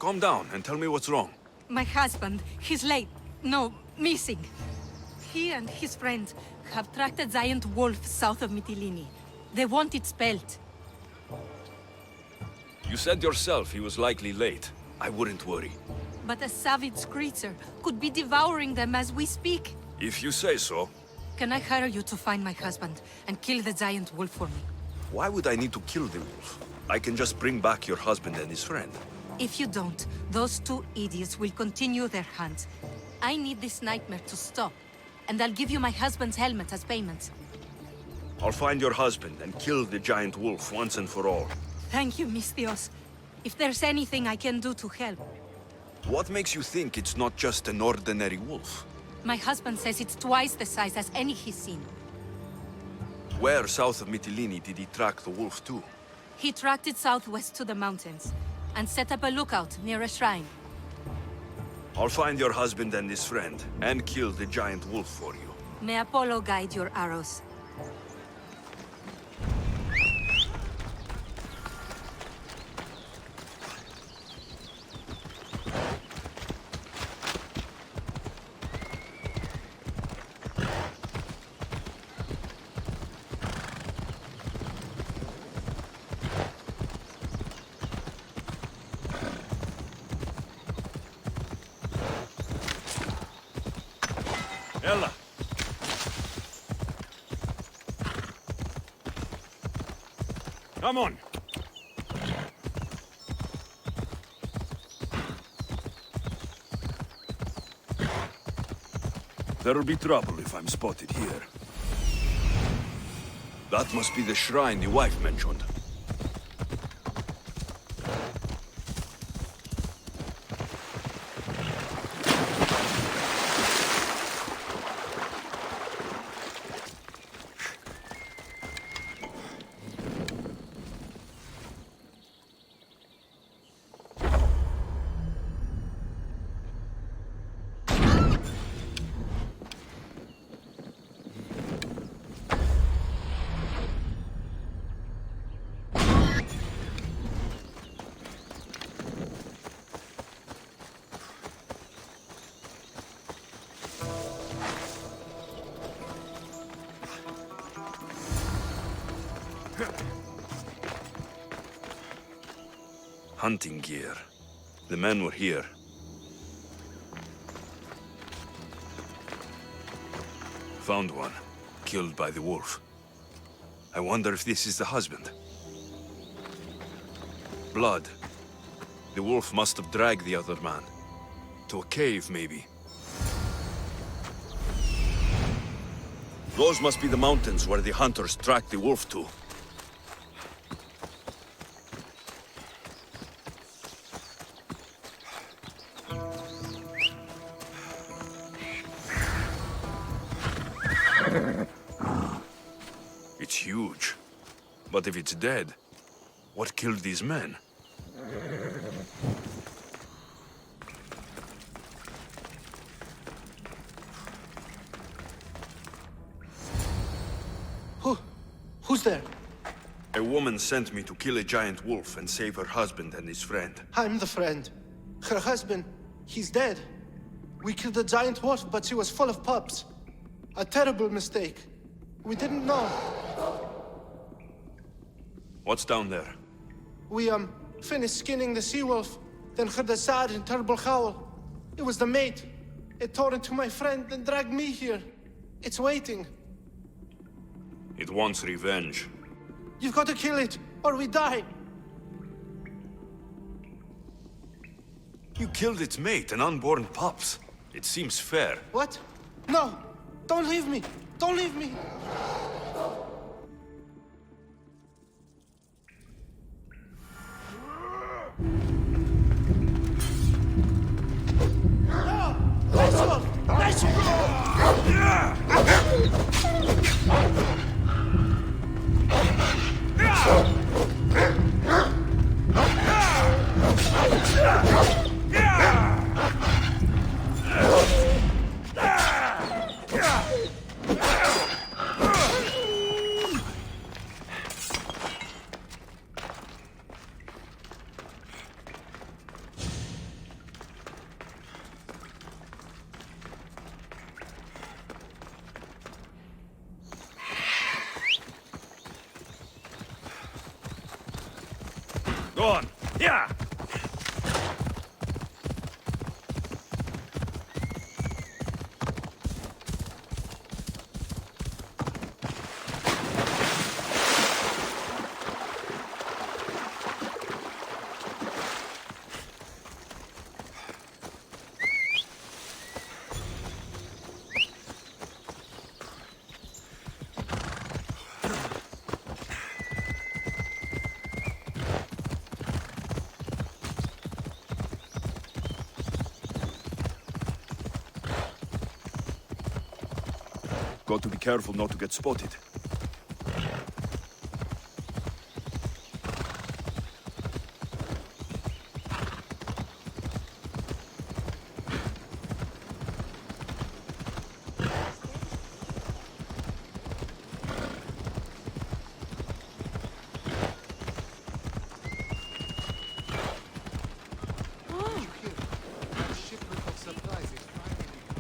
calm down and tell me what's wrong. My husband, he's late. No, missing. He and his friend have tracked a giant wolf south of Mytilene. They want its pelt. You said yourself he was likely late. I wouldn't worry. But a savage creature could be devouring them as we speak. If you say so. Can I hire you to find my husband and kill the giant wolf for me? Why would I need to kill the wolf? I can just bring back your husband and his friend. If you don't, those two idiots will continue their hunt. I need this nightmare to stop, and I'll give you my husband's helmet as payment. I'll find your husband and kill the giant wolf once and for all. Thank you, Mistios. If there's anything I can do to help. What makes you think it's not just an ordinary wolf? My husband says it's twice the size as any he's seen. Where south of Mytilene did he track the wolf to? He tracked it southwest to the mountains, and set up a lookout near a shrine. I'll find your husband and his friend, and kill the giant wolf for you. May Apollo guide your arrows. Ella! Come on! There'll be trouble if I'm spotted here. That must be the shrine the wife mentioned. Hunting gear. The men were here. Found one. Killed by the wolf. I wonder if this is the husband. Blood. The wolf must have dragged the other man. To a cave, maybe. Those must be the mountains where the hunters tracked the wolf to. It's huge. But if it's dead, what killed these men? Who's there? A woman sent me to kill a giant wolf and save her husband and his friend. I'm the friend. Her husband, he's dead. We killed the giant wolf, but she was full of pups. A terrible mistake. We didn't know. What's down there? We, finished skinning the sea-wolf, then heard a sad and terrible howl. It was the mate. It tore into my friend and dragged me here. It's waiting. It wants revenge. You've got to kill it, or we die. You killed its mate and unborn pups. It seems fair. What? No! Don't leave me! Don't leave me! No! Nice one! Nice Go on. Yeah! Got to be careful not to get spotted.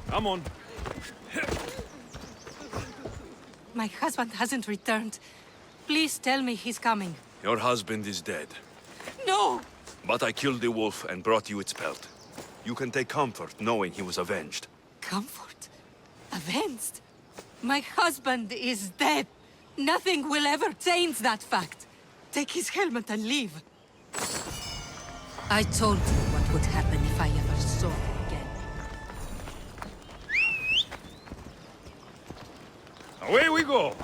Come on. My husband hasn't returned. Please tell me he's coming. Your husband is dead. No! But I killed the wolf and brought you its pelt. You can take comfort knowing he was avenged. Comfort? Avenged? My husband is dead. Nothing will ever change that fact. Take his helmet and leave. I told you what would happen if I ever saw him again. Away we go!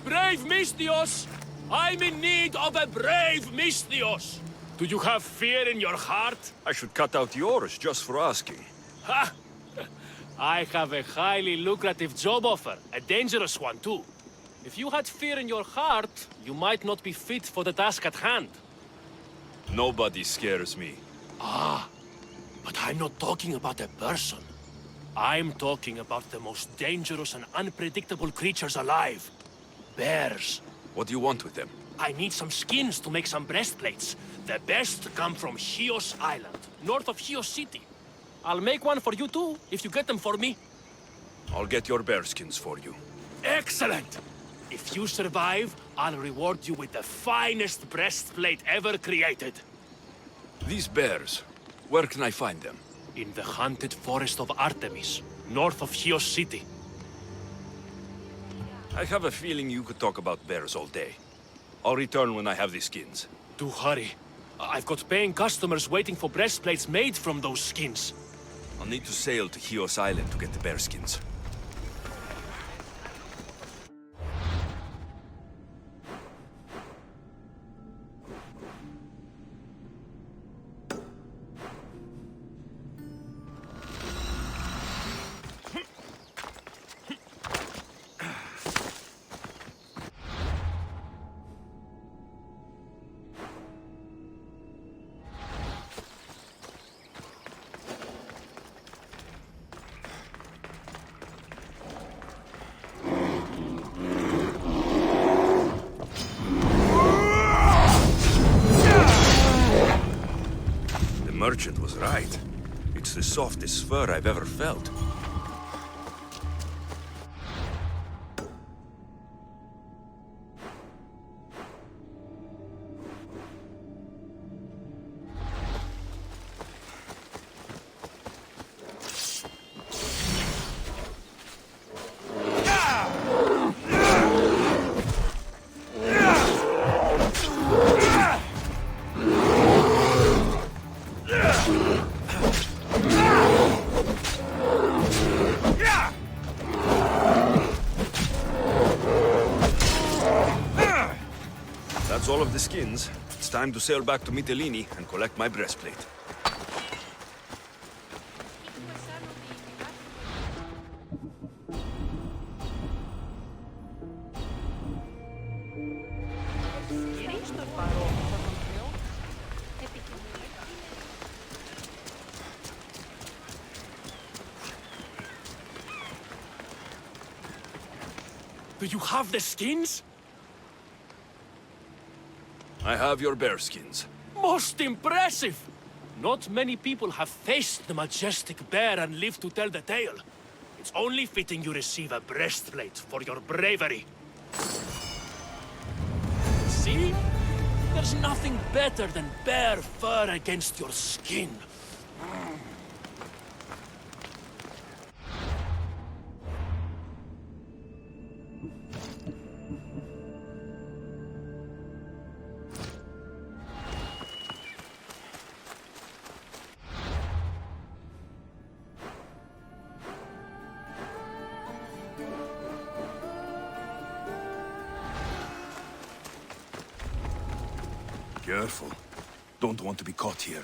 Brave Misthios! I'm in need of a brave Misthios! Do you have fear in your heart? I should cut out yours just for asking. Ha! I have a highly lucrative job offer, a dangerous one too. If you had fear in your heart, you might not be fit for the task at hand. Nobody scares me. But I'm not talking about a person. I'm talking about the most dangerous and unpredictable creatures alive. Bears. What do you want with them? I need some skins to make some breastplates. The best come from Chios Island, north of Chios City. I'll make one for you too, if you get them for me. I'll get your bearskins for you. Excellent! If you survive, I'll reward you with the finest breastplate ever created. These bears, where can I find them? In the haunted forest of Artemis, north of Chios City. I have a feeling you could talk about bears all day. I'll return when I have the skins. Do hurry. I've got paying customers waiting for breastplates made from those skins. I'll need to sail to Chios Island to get the bearskins. The merchant was right. It's the softest fur I've ever felt. That's all of the skins. It's time to sail back to Mytilene and collect my breastplate. Do you have the skins? I have your bear skins. Most impressive! Not many people have faced the majestic bear and lived to tell the tale. It's only fitting you receive a breastplate for your bravery. See? There's nothing better than bear fur against your skin. Careful. Don't want to be caught here.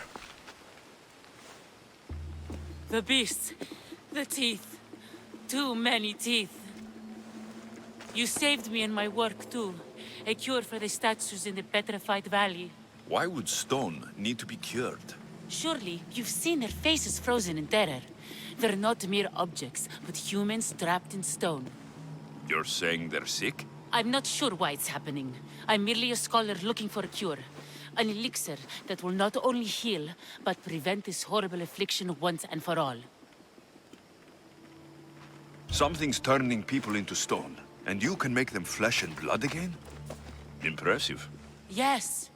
The beasts. The teeth. Too many teeth. You saved me in my work, too. A cure for the statues in the Petrified Valley. Why would stone need to be cured? Surely, you've seen their faces frozen in terror. They're not mere objects, but humans trapped in stone. You're saying they're sick? I'm not sure why it's happening. I'm merely a scholar looking for a cure. An elixir that will not only heal, but prevent this horrible affliction once and for all. Something's turning people into stone, and you can make them flesh and blood again? Impressive. Yes.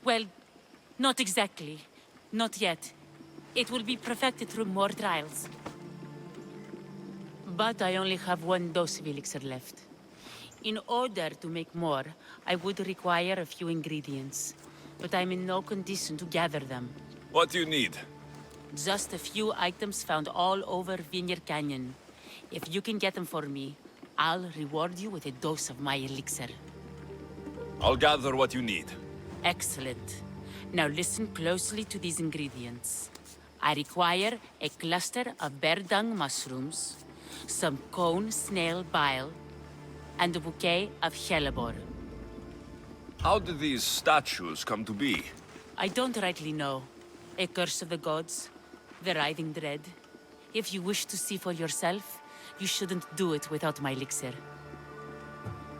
Well, not exactly. Not yet. It will be perfected through more trials. But I only have one dose of elixir left. In order to make more, I would require a few ingredients. But I'm in no condition to gather them. What do you need? Just a few items found all over Vineyard Canyon. If you can get them for me, I'll reward you with a dose of my elixir. I'll gather what you need. Excellent. Now listen closely to these ingredients. I require a cluster of bear dung mushrooms, some cone snail bile, and a bouquet of hellebore. How did these statues come to be? I don't rightly know. A curse of the gods, the writhing dread. If you wish to see for yourself, you shouldn't do it without my elixir.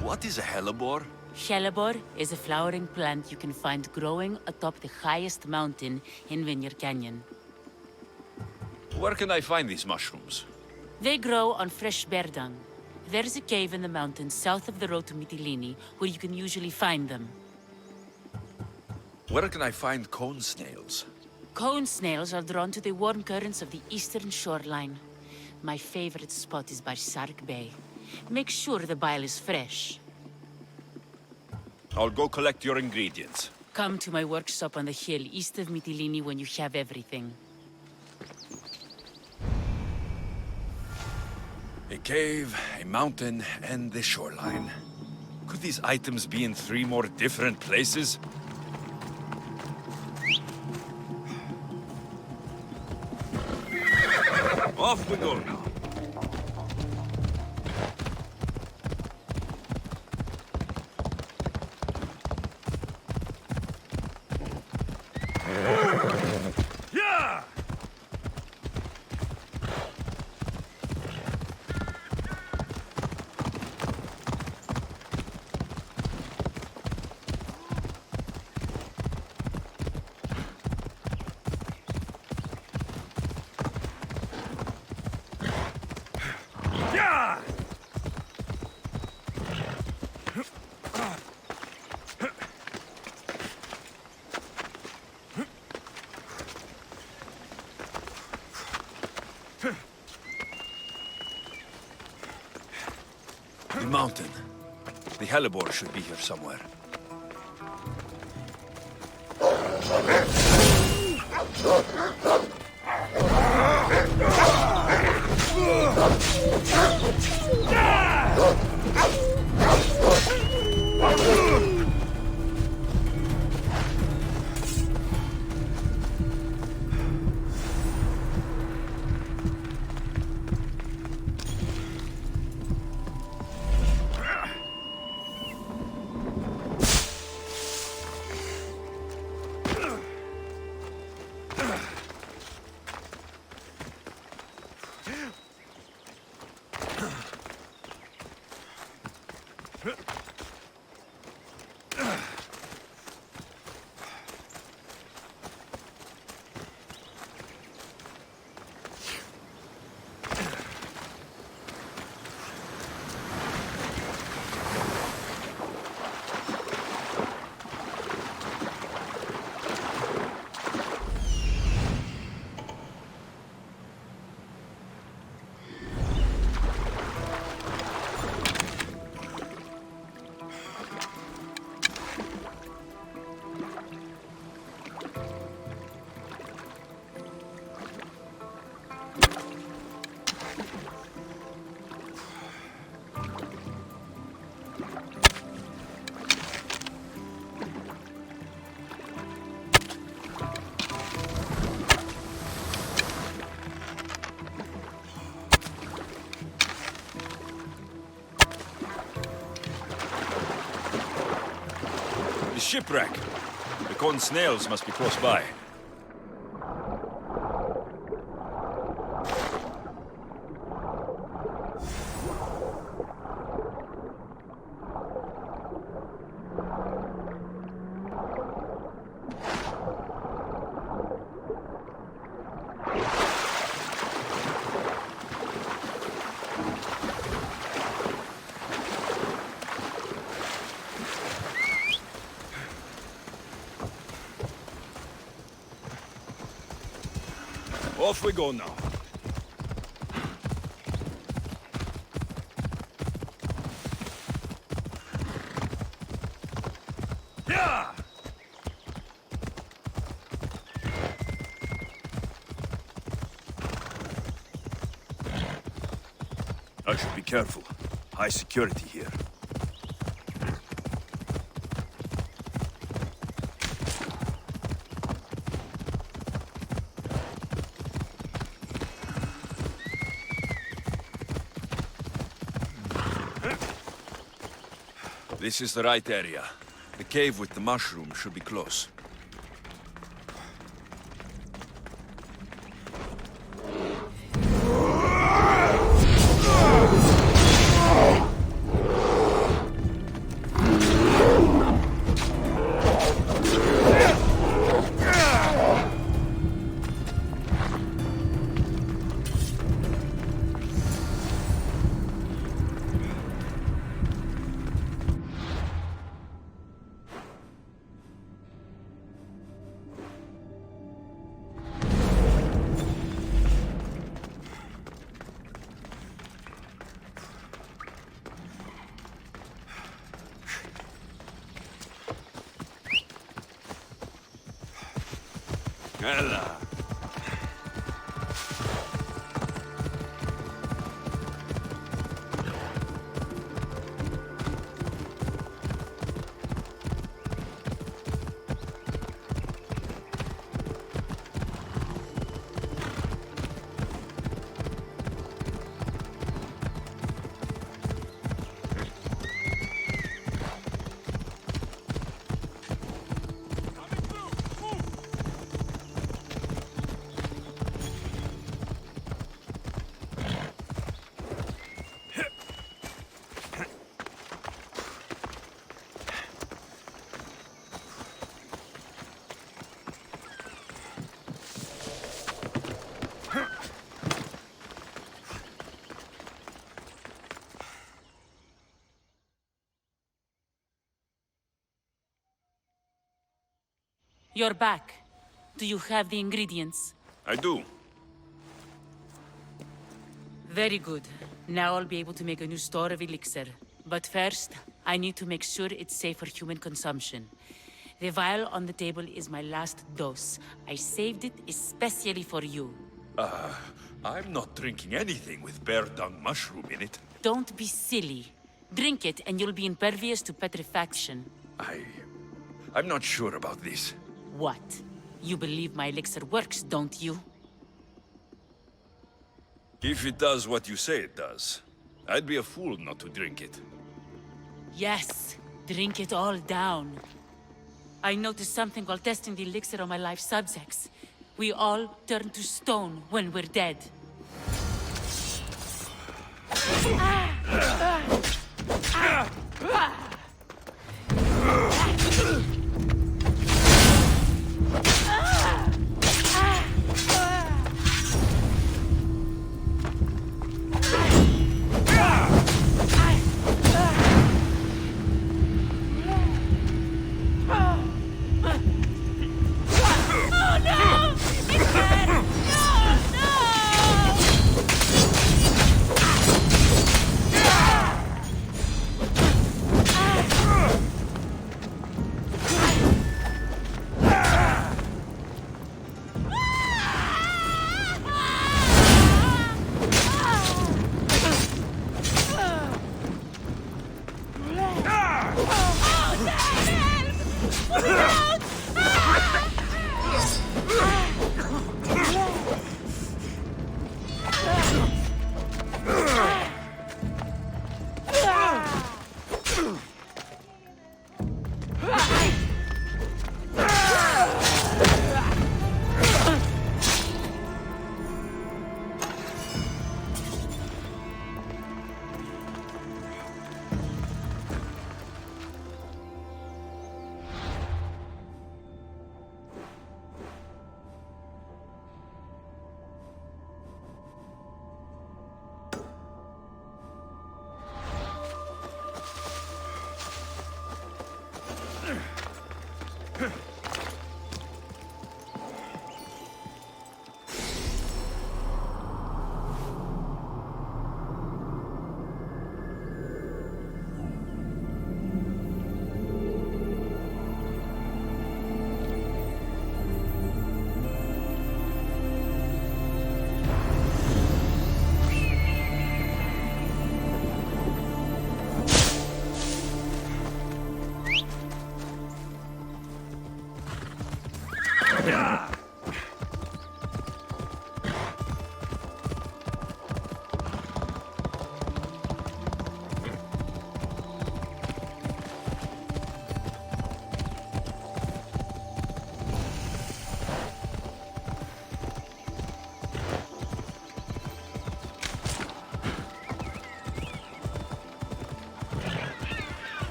What is a hellebore? Hellebore is a flowering plant you can find growing atop the highest mountain in Vineyard Canyon. Where can I find these mushrooms? They grow on fresh bear dung. There's a cave in the mountains south of the road to Mytilene where you can usually find them. Where can I find cone snails? Cone snails are drawn to the warm currents of the eastern shoreline. My favorite spot is by Sark Bay. Make sure the bile is fresh. I'll go collect your ingredients. Come to my workshop on the hill east of Mytilene when you have everything. A cave, a mountain, and the shoreline. Could these items be in 3 more different places? Off we go now. Yeah! The mountain. The hellebore should be here somewhere. shipwreck. The cone snails must be close by. Off we go now. Yeah! I should be careful. High security here. This is the right area. The cave with the mushroom should be close. Ella. You're back. Do you have the ingredients? I do. Very good. Now I'll be able to make a new store of Elixir. But first, I need to make sure it's safe for human consumption. The vial on the table is my last dose. I saved it especially for you. I'm not drinking anything with bear dung mushroom in it. Don't be silly. Drink it and you'll be impervious to petrifaction. I'm not sure about this. What? You believe my elixir works, don't you? If it does what you say it does, I'd be a fool not to drink it. Yes, drink it all down. I noticed something while testing the elixir on my live subjects. We all turn to stone when we're dead.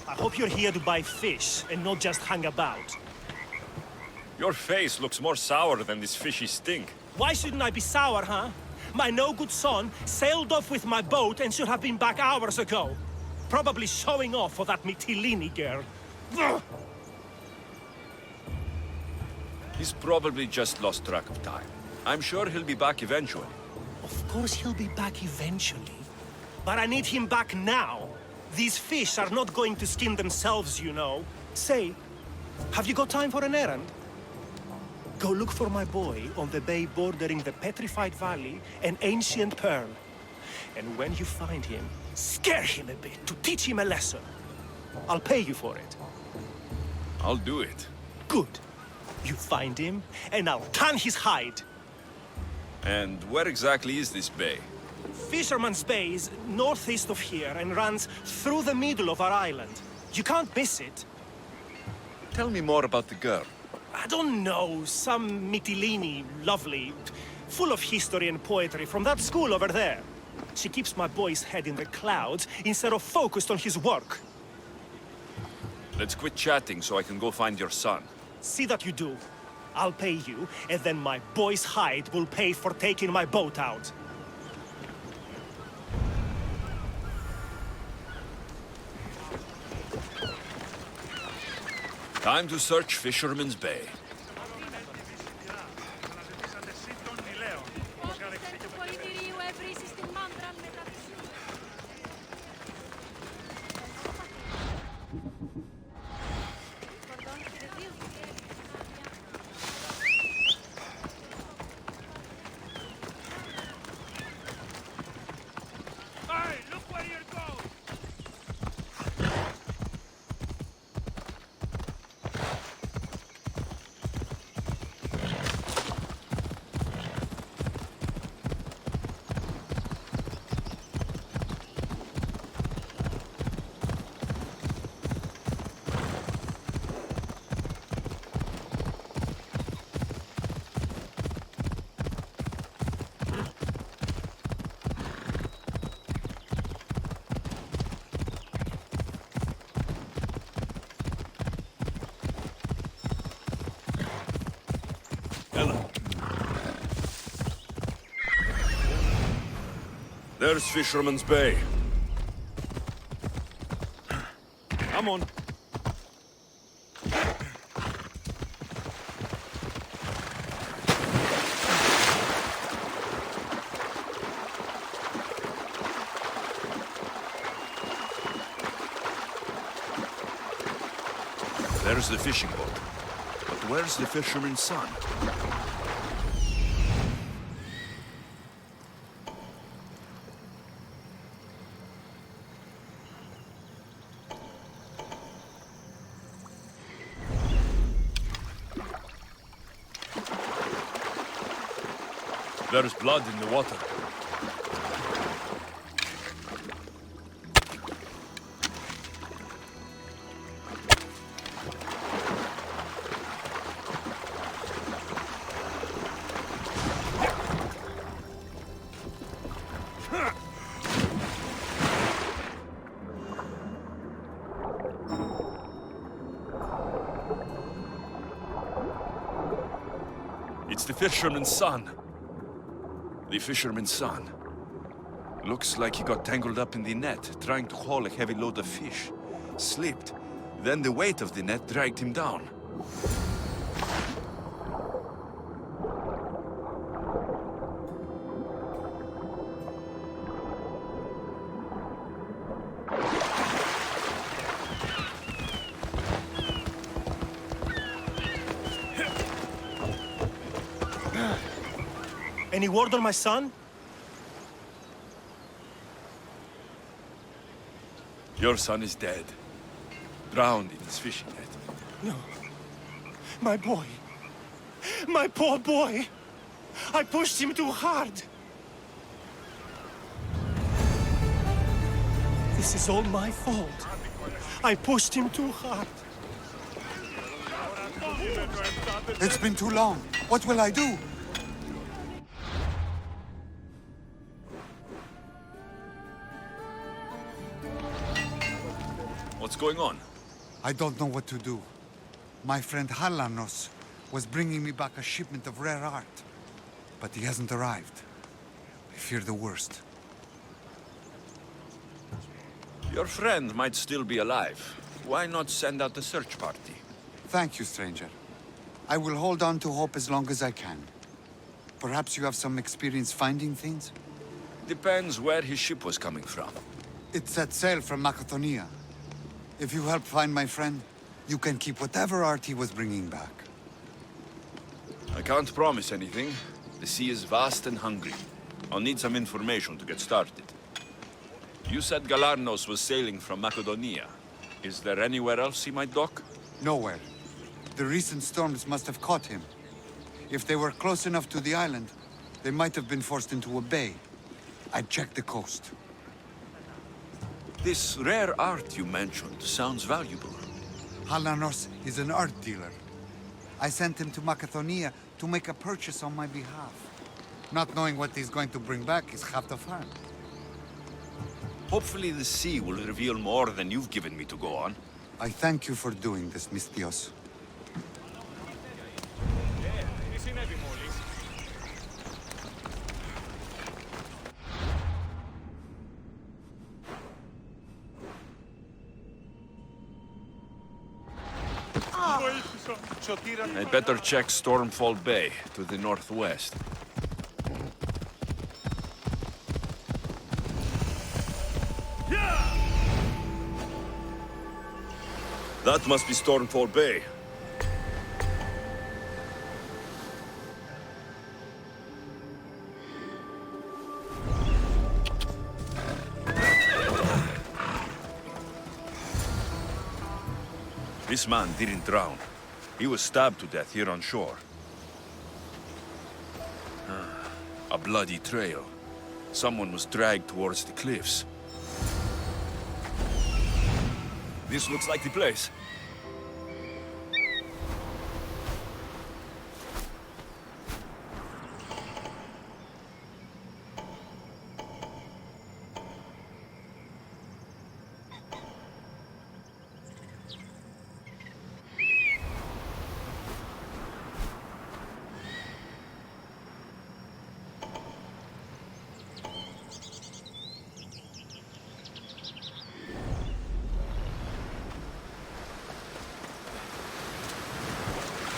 I hope you're here to buy fish and not just hang about. Your face looks more sour than this fishy stink. Why shouldn't I be sour, huh? My no-good son sailed off with my boat and should have been back hours ago. Probably showing off for that Mytilene girl. Ugh. He's probably just lost track of time. I'm sure he'll be back eventually. Of course he'll be back eventually. But I need him back now. These fish are not going to skin themselves, you know. Say, have you got time for an errand? Go look for my boy on the bay bordering the Petrified Valley and Ancient Pearl. And when you find him, scare him a bit to teach him a lesson. I'll pay you for it. I'll do it. Good. You find him, and I'll tan his hide. And where exactly is this bay? Fisherman's Bay is northeast of here and runs through the middle of our island. You can't miss it. Tell me more about the girl. I don't know, some Mytilene, lovely, full of history and poetry from that school over there. She keeps my boy's head in the clouds instead of focused on his work. Let's quit chatting so I can go find your son. See that you do. I'll pay you, and then my boy's hide will pay for taking my boat out. Time to search Fisherman's Bay. There's Fisherman's Bay. Come on. There's the fishing boat. But where's the fisherman's son? There's blood in the water. It's the fisherman's son. The fisherman's son. Looks like he got tangled up in the net, trying to haul a heavy load of fish. Slipped. Then the weight of the net dragged him down. Any word on my son? Your son is dead. Drowned in his fishing net. No. My boy. My poor boy. I pushed him too hard. This is all my fault. I pushed him too hard. It's been too long. What will I do? What's going on? I don't know what to do. My friend Halanos was bringing me back a shipment of rare art, but he hasn't arrived. I fear the worst. Your friend might still be alive. Why not send out a search party? Thank you, stranger. I will hold on to hope as long as I can. Perhaps you have some experience finding things? Depends where his ship was coming from. It set sail from Macedonia. If you help find my friend, you can keep whatever art he was bringing back. I can't promise anything. The sea is vast and hungry. I'll need some information to get started. You said Galarnos was sailing from Macedonia. Is there anywhere else he might dock? Nowhere. The recent storms must have caught him. If they were close enough to the island, they might have been forced into a bay. I'd check the coast. This rare art you mentioned sounds valuable. Halanos is an art dealer. I sent him to Macedonia to make a purchase on my behalf. Not knowing what he's going to bring back is half the fun. Hopefully the sea will reveal more than you've given me to go on. I thank you for doing this, Mistios. I'd better check Stormfall Bay to the northwest. That must be Stormfall Bay. This man didn't drown. He was stabbed to death here on shore. A bloody trail. Someone was dragged towards the cliffs. This looks like the place.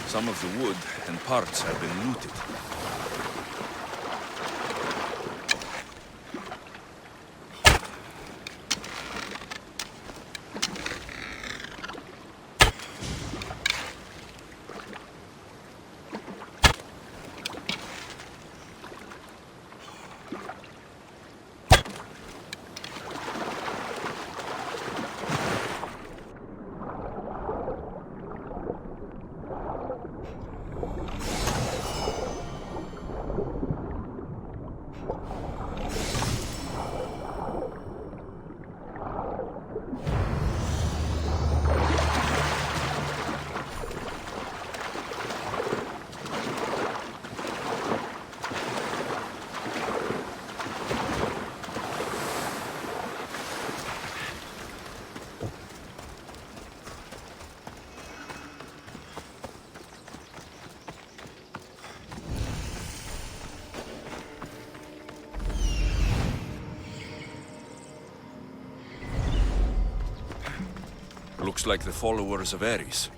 Some of the wood and parts have been looted. Looks like the followers of Ares.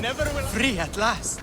Never will. Free at last.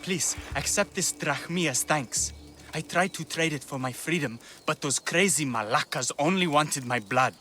Please, accept this drachmi as thanks. I tried to trade it for my freedom, but those crazy malakas only wanted my blood.